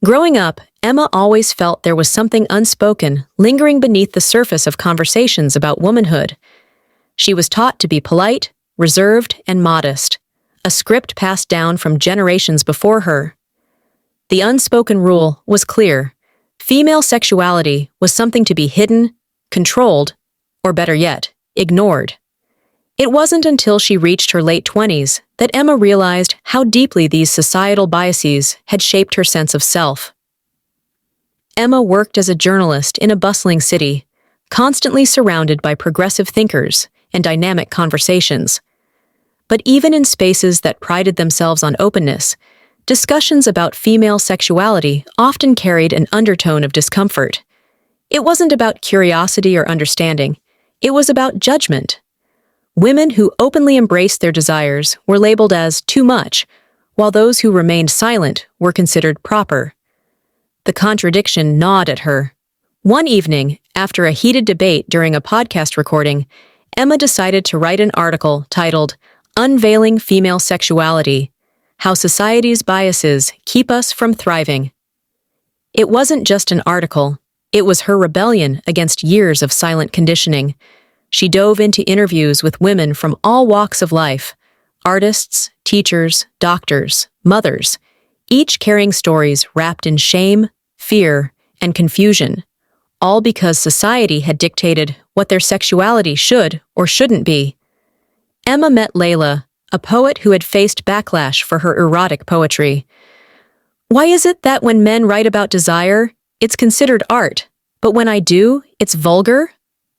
Growing up, Emma always felt there was something unspoken lingering beneath the surface of conversations about womanhood. She was taught to be polite, reserved, and modest, a script passed down from generations before her. The unspoken rule was clear. Female sexuality was something to be hidden, controlled, or better yet, ignored. It wasn't until she reached her late 20s that Emma realized how deeply these societal biases had shaped her sense of self. Emma worked as a journalist in a bustling city, constantly surrounded by progressive thinkers and dynamic conversations. But even in spaces that prided themselves on openness, discussions about female sexuality often carried an undertone of discomfort. It wasn't about curiosity or understanding, it was about judgment. Women who openly embraced their desires were labeled as too much, while those who remained silent were considered proper. The contradiction gnawed at her. One evening, after a heated debate during a podcast recording, Emma decided to write an article titled Unveiling Female Sexuality: How Society's Biases Keep Us from Thriving. It wasn't just an article, it was her rebellion against years of silent conditioning. She dove into interviews with women from all walks of life: artists, teachers, doctors, mothers, each carrying stories wrapped in shame, fear, and confusion, all because society had dictated what their sexuality should or shouldn't be. Emma met Layla, a poet who had faced backlash for her erotic poetry. "Why is it that when men write about desire, it's considered art, but when I do, it's vulgar?"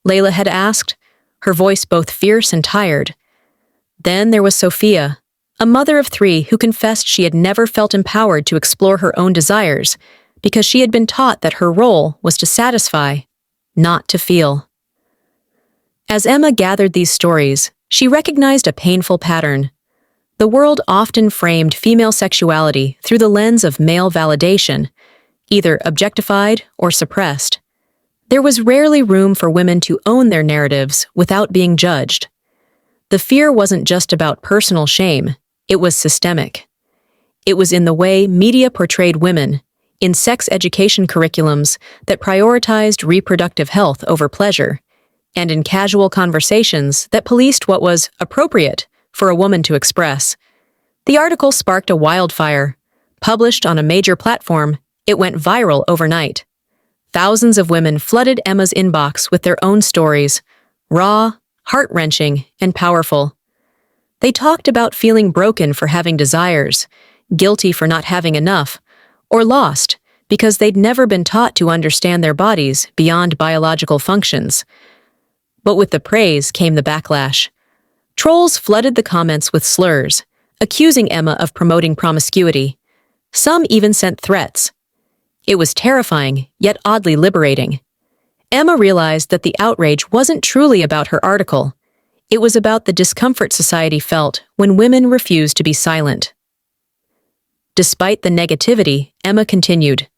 Layla had asked, her voice both fierce and tired. Then there was Sophia, a mother of 3 who confessed she had never felt empowered to explore her own desires because she had been taught that her role was to satisfy, not to feel. As Emma gathered these stories, she recognized a painful pattern. The world often framed female sexuality through the lens of male validation, either objectified or suppressed. There was rarely room for women to own their narratives without being judged. The fear wasn't just about personal shame, it was systemic. It was in the way media portrayed women, in sex education curriculums that prioritized reproductive health over pleasure, and in casual conversations that policed what was appropriate for a woman to express. The article sparked a wildfire. Published on a major platform, it went viral overnight. Thousands of women flooded Emma's inbox with their own stories, raw, heart-wrenching, and powerful. They talked about feeling broken for having desires, guilty for not having enough, or lost because they'd never been taught to understand their bodies beyond biological functions. But with the praise came the backlash. Trolls flooded the comments with slurs, accusing Emma of promoting promiscuity. Some even sent threats. It was terrifying, yet oddly liberating. Emma realized that the outrage wasn't truly about her article. It was about the discomfort society felt when women refused to be silent. Despite the negativity, Emma continued.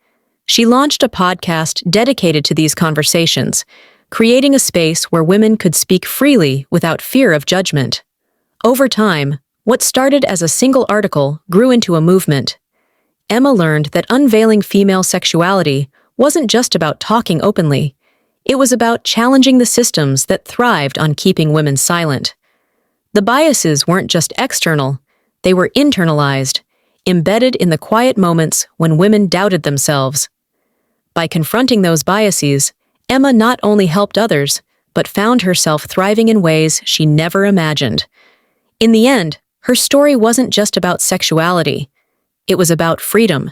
She launched a podcast dedicated to these conversations, creating a space where women could speak freely without fear of judgment. Over time, what started as a single article grew into a movement. Emma learned that unveiling female sexuality wasn't just about talking openly. It was about challenging the systems that thrived on keeping women silent. The biases weren't just external, they were internalized, embedded in the quiet moments when women doubted themselves. By confronting those biases, Emma not only helped others, but found herself thriving in ways she never imagined. In the end, her story wasn't just about sexuality. It was about freedom,